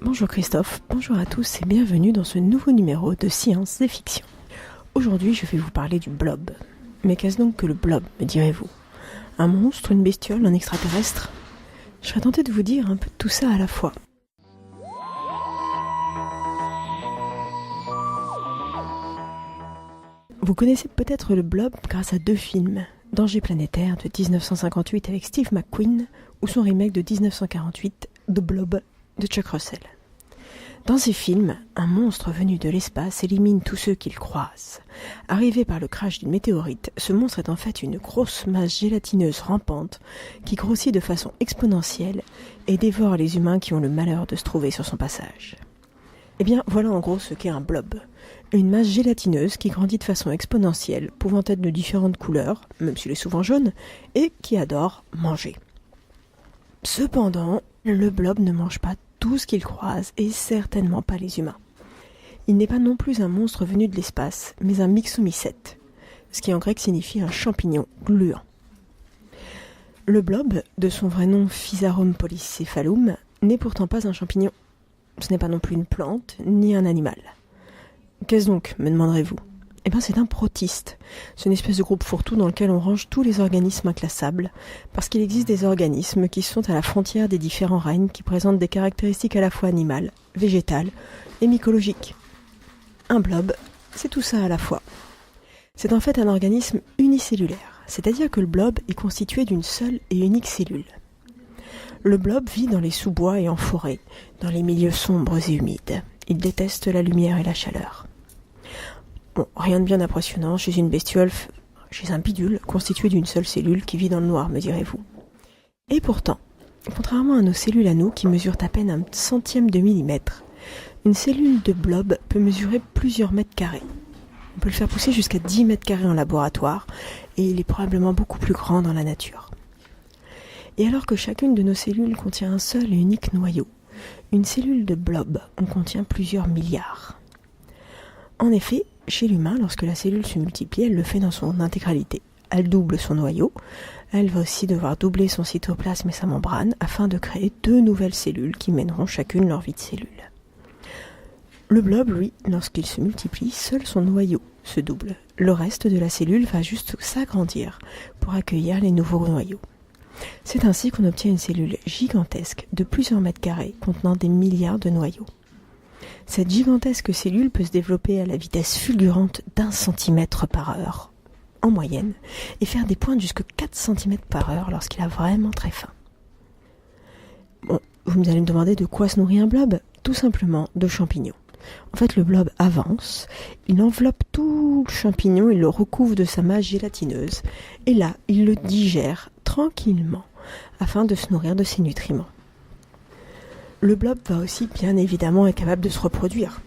Bonjour Christophe, bonjour à tous et bienvenue dans ce nouveau numéro de Science et Fiction. Aujourd'hui je vais vous parler du blob. Mais qu'est-ce donc que le blob, me direz-vous? Un monstre, une bestiole, un extraterrestre? Je serais tentée de vous dire un peu de tout ça à la fois. Vous connaissez peut-être le blob grâce à deux films, Danger planétaire de 1958 avec Steve McQueen ou son remake de 1948, The Blob de Chuck Russell. Dans ces films, un monstre venu de l'espace élimine tous ceux qu'il croise. Arrivé par le crash d'une météorite, ce monstre est en fait une grosse masse gélatineuse rampante qui grossit de façon exponentielle et dévore les humains qui ont le malheur de se trouver sur son passage. Eh bien, voilà en gros ce qu'est un blob. Une masse gélatineuse qui grandit de façon exponentielle, pouvant être de différentes couleurs, même s'il est souvent jaune, et qui adore manger. Cependant, le blob ne mange pas tout ce qu'il croise, et certainement pas les humains. Il n'est pas non plus un monstre venu de l'espace, mais un myxomycète, ce qui en grec signifie un champignon gluant. Le blob, de son vrai nom Physarum polycéphalum, n'est pourtant pas un champignon. Ce n'est pas non plus une plante, ni un animal. Qu'est-ce donc, me demanderez-vous? Eh bien, c'est un protiste. C'est une espèce de groupe fourre-tout dans lequel on range tous les organismes inclassables, parce qu'il existe des organismes qui sont à la frontière des différents règnes qui présentent des caractéristiques à la fois animales, végétales et mycologiques. Un blob, c'est tout ça à la fois. C'est en fait un organisme unicellulaire, c'est-à-dire que le blob est constitué d'une seule et unique cellule. Le blob vit dans les sous-bois et en forêt, dans les milieux sombres et humides. Il déteste la lumière et la chaleur. Bon, rien de bien impressionnant chez une bestiole, chez un bidule constitué d'une seule cellule qui vit dans le noir, me direz-vous. Et pourtant, contrairement à nos cellules à nous qui mesurent à peine un centième de millimètre, une cellule de blob peut mesurer plusieurs mètres carrés. On peut le faire pousser jusqu'à 10 mètres carrés en laboratoire, et il est probablement beaucoup plus grand dans la nature. Et alors que chacune de nos cellules contient un seul et unique noyau, une cellule de blob en contient plusieurs milliards. En effet, chez l'humain, lorsque la cellule se multiplie, elle le fait dans son intégralité. Elle double son noyau, elle va aussi devoir doubler son cytoplasme et sa membrane afin de créer deux nouvelles cellules qui mèneront chacune leur vie de cellule. Le blob, lui, lorsqu'il se multiplie, seul son noyau se double. Le reste de la cellule va juste s'agrandir pour accueillir les nouveaux noyaux. C'est ainsi qu'on obtient une cellule gigantesque de plusieurs mètres carrés contenant des milliards de noyaux. Cette gigantesque cellule peut se développer à la vitesse fulgurante d'1 centimètre par heure, en moyenne, et faire des pointes jusqu'à 4 cm par heure lorsqu'il a vraiment très faim. Bon, vous allez me demander de quoi se nourrit un blob? Tout simplement de champignons. En fait, le blob avance, il enveloppe tout le champignon, il le recouvre de sa masse gélatineuse, et là, il le digère tranquillement, afin de se nourrir de ses nutriments. Le blob va aussi bien évidemment être capable de se reproduire.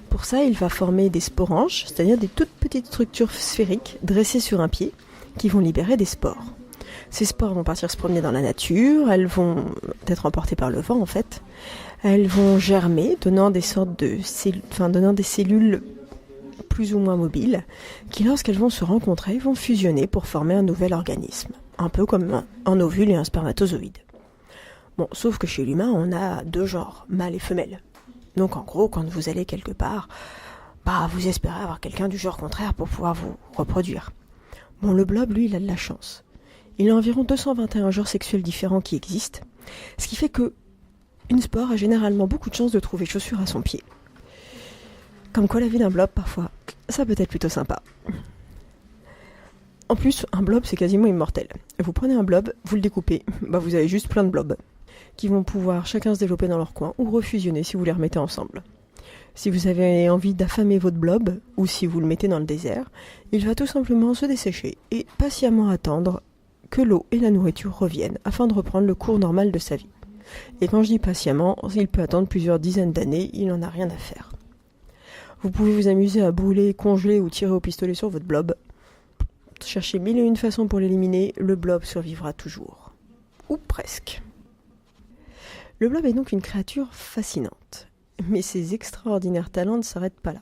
Pour ça, il va former des sporanges, c'est-à-dire des toutes petites structures sphériques dressées sur un pied qui vont libérer des spores. Ces spores vont partir se promener dans la nature, elles vont être emportées par le vent en fait. Elles vont germer, donnant des cellules plus ou moins mobiles, qui lorsqu'elles vont se rencontrer, vont fusionner pour former un nouvel organisme, un peu comme un ovule et un spermatozoïde. Bon, sauf que chez l'humain, on a deux genres, mâle et femelle. Donc en gros, quand vous allez quelque part, vous espérez avoir quelqu'un du genre contraire pour pouvoir vous reproduire. Bon, le blob, lui, il a de la chance. Il y a environ 221 genres sexuels différents qui existent, ce qui fait que une spore a généralement beaucoup de chances de trouver chaussure à son pied. Comme quoi la vie d'un blob, parfois, ça peut être plutôt sympa. En plus, un blob, c'est quasiment immortel. Vous prenez un blob, vous le découpez, vous avez juste plein de blobs qui vont pouvoir chacun se développer dans leur coin ou refusionner si vous les remettez ensemble. Si vous avez envie d'affamer votre blob, ou si vous le mettez dans le désert, il va tout simplement se dessécher et patiemment attendre que l'eau et la nourriture reviennent afin de reprendre le cours normal de sa vie. Et quand je dis patiemment, il peut attendre plusieurs dizaines d'années, il n'en a rien à faire. Vous pouvez vous amuser à brûler, congeler ou tirer au pistolet sur votre blob. Cherchez 1001 façons pour l'éliminer, le blob survivra toujours. Ou presque. Le blob est donc une créature fascinante. Mais ses extraordinaires talents ne s'arrêtent pas là.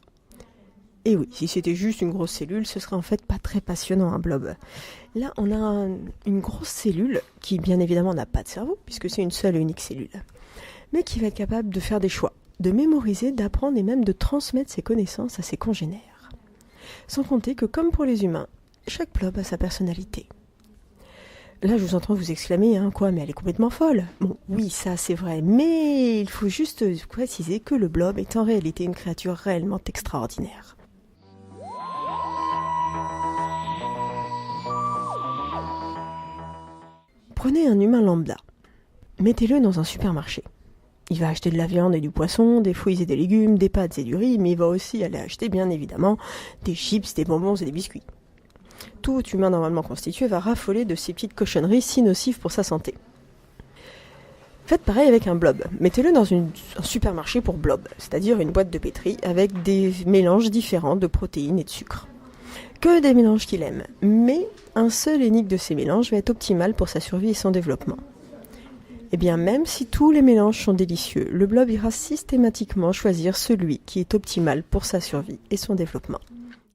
Et oui, si c'était juste une grosse cellule, ce serait en fait pas très passionnant un blob. Là, on a une grosse cellule qui bien évidemment n'a pas de cerveau, puisque c'est une seule et unique cellule, mais qui va être capable de faire des choix, de mémoriser, d'apprendre et même de transmettre ses connaissances à ses congénères. Sans compter que comme pour les humains, chaque blob a sa personnalité. Là, je vous entends vous exclamer, quoi, mais elle est complètement folle. Bon, oui, ça c'est vrai, mais il faut juste préciser que le blob est en réalité une créature réellement extraordinaire. Prenez un humain lambda, mettez-le dans un supermarché. Il va acheter de la viande et du poisson, des fruits et des légumes, des pâtes et du riz, mais il va aussi aller acheter bien évidemment des chips, des bonbons et des biscuits. Tout humain normalement constitué va raffoler de ces petites cochonneries si nocives pour sa santé. Faites pareil avec un blob. Mettez-le dans un supermarché pour blob, c'est-à-dire une boîte de pétri avec des mélanges différents de protéines et de sucre. Que des mélanges qu'il aime, mais un seul et unique de ces mélanges va être optimal pour sa survie et son développement. Eh bien, même si tous les mélanges sont délicieux, le blob ira systématiquement choisir celui qui est optimal pour sa survie et son développement.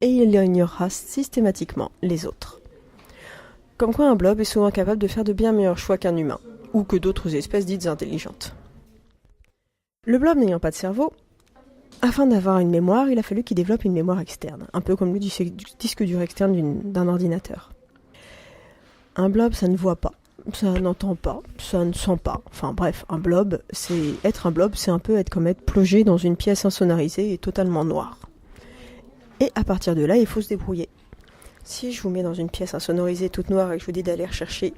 Et il ignorera systématiquement les autres. Comme quoi un blob est souvent capable de faire de bien meilleurs choix qu'un humain, ou que d'autres espèces dites intelligentes. Le blob n'ayant pas de cerveau, afin d'avoir une mémoire, il a fallu qu'il développe une mémoire externe, un peu comme le disque dur externe d'un ordinateur. Un blob, ça ne voit pas, ça n'entend pas, ça ne sent pas. Enfin bref, un blob, c'est un peu être comme être plongé dans une pièce insonorisée et totalement noire. Et à partir de là, il faut se débrouiller. Si je vous mets dans une pièce insonorisée toute noire et que je vous dis d'aller rechercher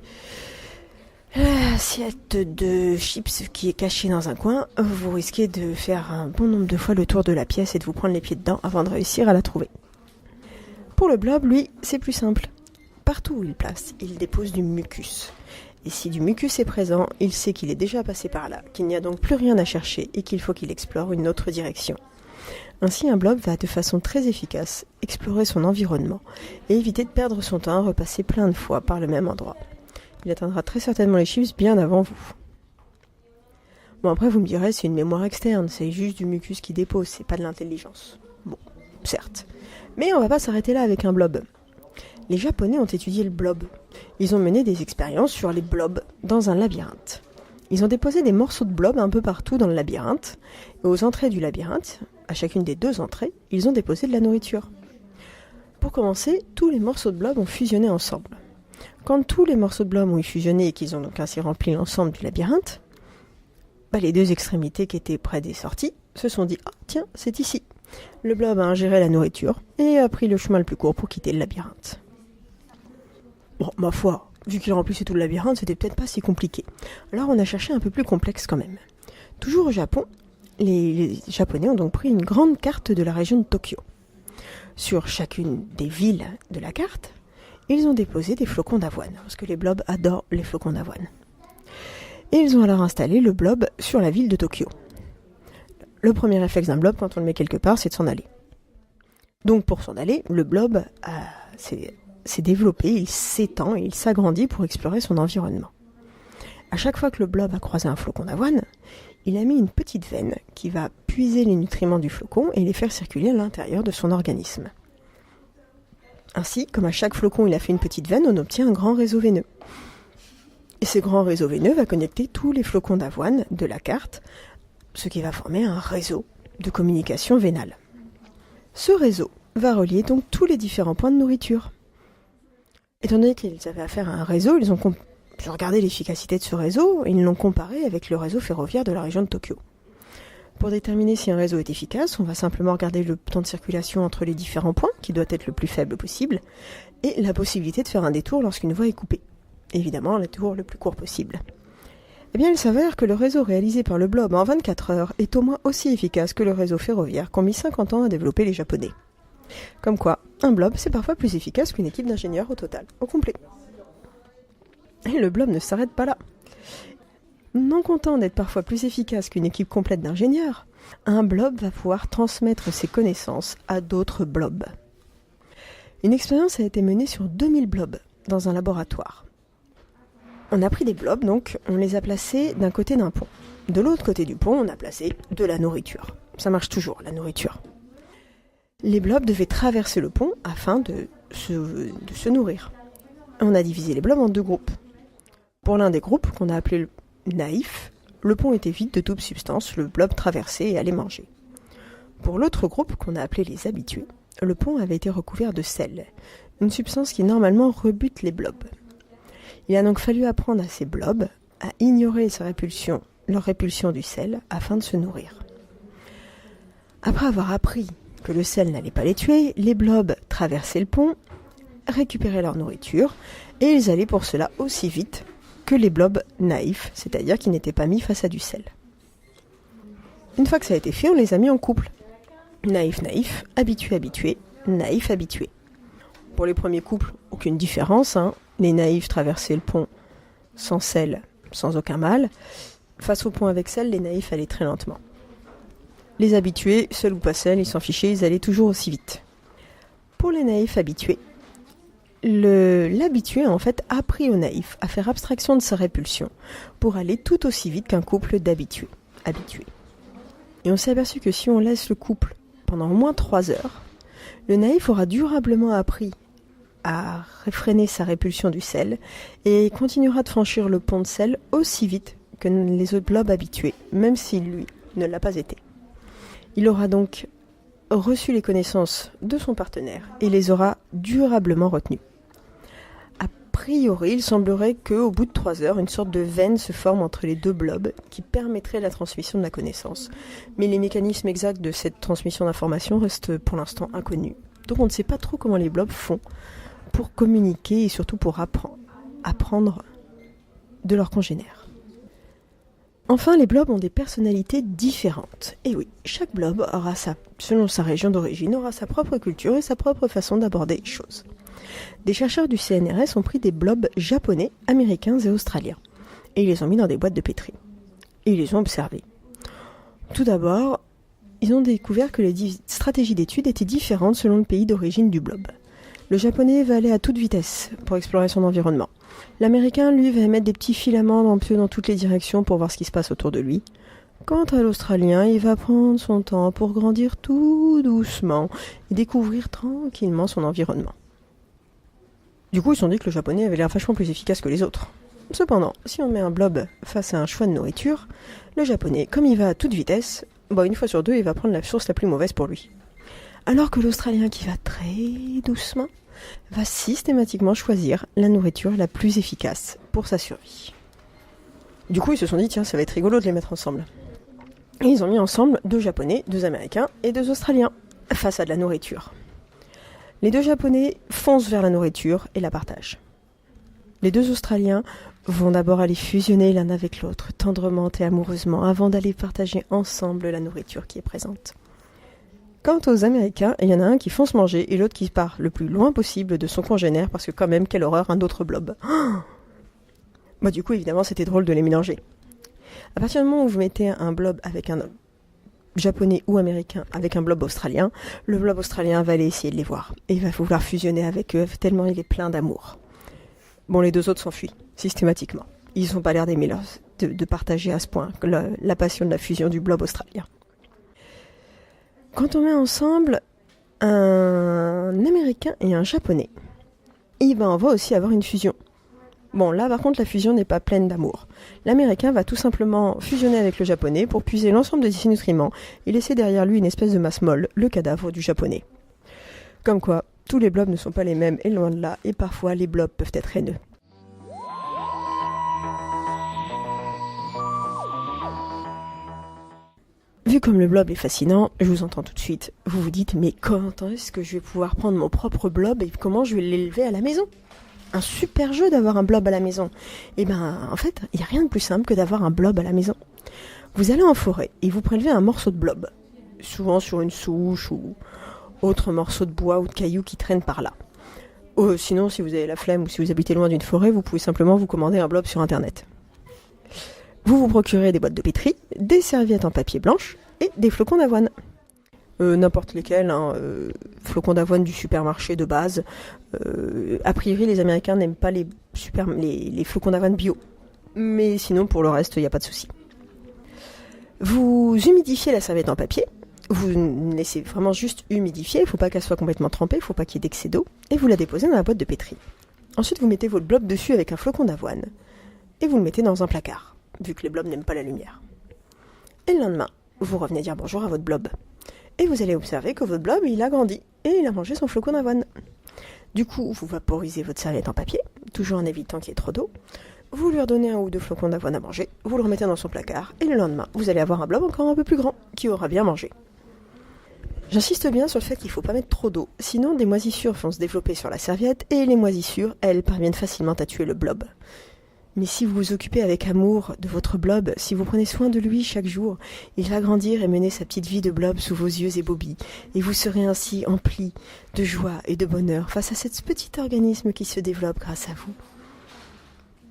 l'assiette de chips qui est cachée dans un coin, vous risquez de faire un bon nombre de fois le tour de la pièce et de vous prendre les pieds dedans avant de réussir à la trouver. Pour le blob, lui, c'est plus simple. Partout où il place, il dépose du mucus. Et si du mucus est présent, il sait qu'il est déjà passé par là, qu'il n'y a donc plus rien à chercher et qu'il faut qu'il explore une autre direction. Ainsi, un blob va de façon très efficace explorer son environnement et éviter de perdre son temps à repasser plein de fois par le même endroit. Il atteindra très certainement les chips bien avant vous. Bon, après vous me direz, c'est une mémoire externe, c'est juste du mucus qui dépose, c'est pas de l'intelligence. Bon, certes. Mais on va pas s'arrêter là avec un blob. Les Japonais ont étudié le blob. Ils ont mené des expériences sur les blobs dans un labyrinthe. Ils ont déposé des morceaux de blob un peu partout dans le labyrinthe, et aux entrées du labyrinthe, à chacune des 2 entrées, ils ont déposé de la nourriture. Pour commencer, tous les morceaux de blob ont fusionné ensemble. Quand tous les morceaux de blob ont fusionné et qu'ils ont donc ainsi rempli l'ensemble du labyrinthe, les 2 extrémités qui étaient près des sorties se sont dit « Ah tiens, c'est ici !» Le blob a ingéré la nourriture et a pris le chemin le plus court pour quitter le labyrinthe. Bon, ma foi, vu qu'il remplissait tout le labyrinthe, c'était peut-être pas si compliqué. Alors on a cherché un peu plus complexe quand même. Toujours au Japon, les Japonais ont donc pris une grande carte de la région de Tokyo. Sur chacune des villes de la carte, ils ont déposé des flocons d'avoine, parce que les blobs adorent les flocons d'avoine. Et ils ont alors installé le blob sur la ville de Tokyo. Le premier réflexe d'un blob, quand on le met quelque part, c'est de s'en aller. Donc pour s'en aller, le blob s'est développé, il s'étend et il s'agrandit pour explorer son environnement. À chaque fois que le blob a croisé un flocon d'avoine, il a mis une petite veine qui va puiser les nutriments du flocon et les faire circuler à l'intérieur de son organisme. Ainsi, comme à chaque flocon il a fait une petite veine, on obtient un grand réseau veineux. Et ce grand réseau veineux va connecter tous les flocons d'avoine de la carte, ce qui va former un réseau de communication vénale. Ce réseau va relier donc tous les différents points de nourriture. Étant donné qu'ils avaient affaire à un réseau, ils ont regardé l'efficacité de ce réseau et ils l'ont comparé avec le réseau ferroviaire de la région de Tokyo. Pour déterminer si un réseau est efficace, on va simplement regarder le temps de circulation entre les différents points, qui doit être le plus faible possible, et la possibilité de faire un détour lorsqu'une voie est coupée. Évidemment, le détour le plus court possible. Eh bien, il s'avère que le réseau réalisé par le blob en 24 heures est au moins aussi efficace que le réseau ferroviaire qu'ont mis 50 ans à développer les Japonais. Comme quoi, un blob, c'est parfois plus efficace qu'une équipe d'ingénieurs au total, au complet. Et le blob ne s'arrête pas là. Non content d'être parfois plus efficace qu'une équipe complète d'ingénieurs, un blob va pouvoir transmettre ses connaissances à d'autres blobs. Une expérience a été menée sur 2000 blobs dans un laboratoire. On a pris des blobs, donc, on les a placés d'un côté d'un pont. De l'autre côté du pont, on a placé de la nourriture. Ça marche toujours, la nourriture. Les blobs devaient traverser le pont afin de se nourrir. On a divisé les blobs en 2 groupes. Pour l'un des groupes, qu'on a appelé le naïf, le pont était vide de toute substance, le blob traversait et allait manger. Pour l'autre groupe, qu'on a appelé les habitués, le pont avait été recouvert de sel, une substance qui normalement rebute les blobs. Il a donc fallu apprendre à ces blobs à ignorer leur répulsion du sel afin de se nourrir. Après avoir appris que le sel n'allait pas les tuer, les blobs traversaient le pont, récupéraient leur nourriture, et ils allaient pour cela aussi vite que les blobs naïfs, c'est-à-dire qui n'étaient pas mis face à du sel. Une fois que ça a été fait, on les a mis en couple. Naïf-naïf, habitué-habitué, naïf-habitué. Pour les premiers couples, aucune différence, Les naïfs traversaient le pont sans sel, sans aucun mal. Face au pont avec sel, les naïfs allaient très lentement. Les habitués, sel ou pas sel, ils s'en fichaient, ils allaient toujours aussi vite. Pour les naïfs habitués, l'habitué a en fait appris au naïf à faire abstraction de sa répulsion pour aller tout aussi vite qu'un couple d'habitués. Et on s'est aperçu que si on laisse le couple pendant au moins 3 heures, le naïf aura durablement appris à réfréner sa répulsion du sel et continuera de franchir le pont de sel aussi vite que les autres blobs habitués, même si lui ne l'a pas été. Il aura donc reçu les connaissances de son partenaire et les aura durablement retenues. A priori, il semblerait qu'au bout de 3 heures, une sorte de veine se forme entre les 2 blobs qui permettrait la transmission de la connaissance. Mais les mécanismes exacts de cette transmission d'informations restent pour l'instant inconnus. Donc on ne sait pas trop comment les blobs font pour communiquer et surtout pour apprendre de leurs congénères. Enfin, les blobs ont des personnalités différentes. Et oui, chaque blob aura selon sa région d'origine, aura sa propre culture et sa propre façon d'aborder les choses. Des chercheurs du CNRS ont pris des blobs japonais, américains et australiens. Et ils les ont mis dans des boîtes de pétri. Et ils les ont observés. Tout d'abord, ils ont découvert que les stratégies d'étude étaient différentes selon le pays d'origine du blob. Le japonais va aller à toute vitesse pour explorer son environnement. L'américain, lui, va émettre des petits filaments dans toutes les directions pour voir ce qui se passe autour de lui. Quant à l'Australien, il va prendre son temps pour grandir tout doucement et découvrir tranquillement son environnement. Du coup, ils se sont dit que le japonais avait l'air vachement plus efficace que les autres. Cependant, si on met un blob face à un choix de nourriture, le japonais, comme il va à toute vitesse, une fois sur 2, il va prendre la source la plus mauvaise pour lui. Alors que l'Australien, qui va très doucement, va systématiquement choisir la nourriture la plus efficace pour sa survie. Du coup, ils se sont dit, tiens, ça va être rigolo de les mettre ensemble. Et ils ont mis ensemble 2 Japonais, 2 Américains et 2 Australiens face à de la nourriture. Les 2 Japonais foncent vers la nourriture et la partagent. Les 2 Australiens vont d'abord aller fusionner l'un avec l'autre, tendrement et amoureusement, avant d'aller partager ensemble la nourriture qui est présente. Quant aux Américains, il y en a un qui fonce manger et l'autre qui part le plus loin possible de son congénère parce que quand même, quelle horreur, un autre blob. Du coup, évidemment, c'était drôle de les mélanger. À partir du moment où vous mettez un blob avec un japonais ou américain avec un blob australien, le blob australien va aller essayer de les voir et il va vouloir fusionner avec eux tellement il est plein d'amour. Les 2 autres s'enfuient, systématiquement. Ils n'ont pas l'air d'aimer de partager à ce point la passion de la fusion du blob australien. Quand on met ensemble un Américain et un Japonais, on va aussi avoir une fusion. Là par contre la fusion n'est pas pleine d'amour. L'Américain va tout simplement fusionner avec le Japonais pour puiser l'ensemble de ses nutriments et laisser derrière lui une espèce de masse molle, le cadavre du Japonais. Comme quoi, tous les blobs ne sont pas les mêmes et loin de là, et parfois les blobs peuvent être haineux. Vu comme le blob est fascinant, je vous entends tout de suite. Vous vous dites, mais quand est-ce que je vais pouvoir prendre mon propre blob et comment je vais l'élever à la maison ? Un super jeu d'avoir un blob à la maison. En fait, il n'y a rien de plus simple que d'avoir un blob à la maison. Vous allez en forêt et vous prélevez un morceau de blob, souvent sur une souche ou autre morceau de bois ou de caillou qui traîne par là. Sinon, si vous avez la flemme ou si vous habitez loin d'une forêt, vous pouvez simplement vous commander un blob sur internet. Vous vous procurez des boîtes de pétri, des serviettes en papier blanche et des flocons d'avoine. N'importe lesquels, flocons d'avoine du supermarché de base. A priori, les Américains n'aiment pas les flocons d'avoine bio. Mais sinon, pour le reste, il n'y a pas de souci. Vous humidifiez la serviette en papier, Vous laissez vraiment juste humidifier, il ne faut pas qu'elle soit complètement trempée, il ne faut pas qu'il y ait d'excès d'eau, et vous la déposez dans la boîte de pétri. Ensuite, vous mettez votre blob dessus avec un flocon d'avoine, et vous le mettez dans un placard, vu que les blobs n'aiment pas la lumière. Et le lendemain, vous revenez dire bonjour à votre blob. Et vous allez observer que votre blob, il a grandi, et il a mangé son flocon d'avoine. Du coup, vous vaporisez votre serviette en papier, toujours en évitant qu'il y ait trop d'eau. Vous lui redonnez un ou deux flocons d'avoine à manger, vous le remettez dans son placard, et le lendemain, vous allez avoir un blob encore un peu plus grand, qui aura bien mangé. J'insiste bien sur le fait qu'il ne faut pas mettre trop d'eau, sinon des moisissures vont se développer sur la serviette, et les moisissures, elles, parviennent facilement à tuer le blob. Mais si vous vous occupez avec amour de votre blob, si vous prenez soin de lui chaque jour, il va grandir et mener sa petite vie de blob sous vos yeux ébobis, et vous serez ainsi empli de joie et de bonheur face à ce petit organisme qui se développe grâce à vous.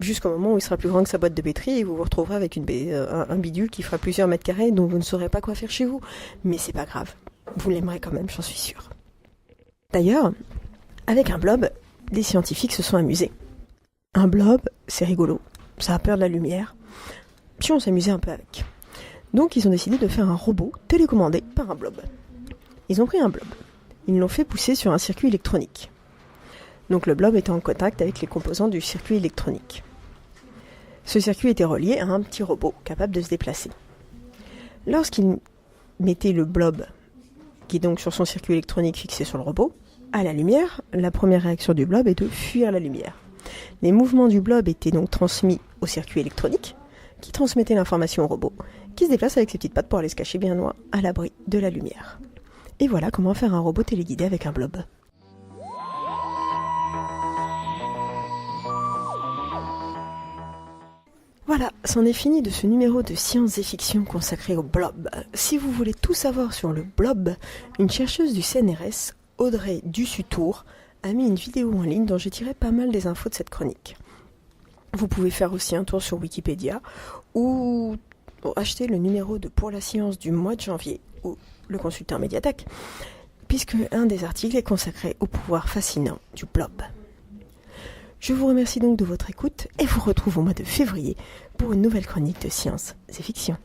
Jusqu'au moment où il sera plus grand que sa boîte de pétri et vous vous retrouverez avec un bidule qui fera plusieurs mètres carrés dont vous ne saurez pas quoi faire chez vous. Mais c'est pas grave, vous l'aimerez quand même, j'en suis sûre. D'ailleurs, avec un blob, les scientifiques se sont amusés. Un blob, c'est rigolo, ça a peur de la lumière, puis on s'amusait un peu avec. Donc ils ont décidé de faire un robot télécommandé par un blob. Ils ont pris un blob, ils l'ont fait pousser sur un circuit électronique. Donc le blob était en contact avec les composants du circuit électronique. Ce circuit était relié à un petit robot capable de se déplacer. Lorsqu'ils mettaient le blob, qui est donc sur son circuit électronique fixé sur le robot, à la lumière, la première réaction du blob est de fuir la lumière. Les mouvements du blob étaient donc transmis au circuit électronique, qui transmettait l'information au robot, qui se déplace avec ses petites pattes pour aller se cacher bien loin, à l'abri de la lumière. Et voilà comment faire un robot téléguidé avec un blob. Voilà, c'en est fini de ce numéro de Science et Fiction consacré au blob. Si vous voulez tout savoir sur le blob, une chercheuse du CNRS, Audrey Dussutour, a mis une vidéo en ligne dont j'ai tiré pas mal des infos de cette chronique. Vous pouvez faire aussi un tour sur Wikipédia ou acheter le numéro de Pour la Science du mois de janvier ou le consultant Médiathèque, puisque un des articles est consacré au pouvoir fascinant du blob. Je vous remercie donc de votre écoute et vous retrouve au mois de février pour une nouvelle chronique de Science et Fiction.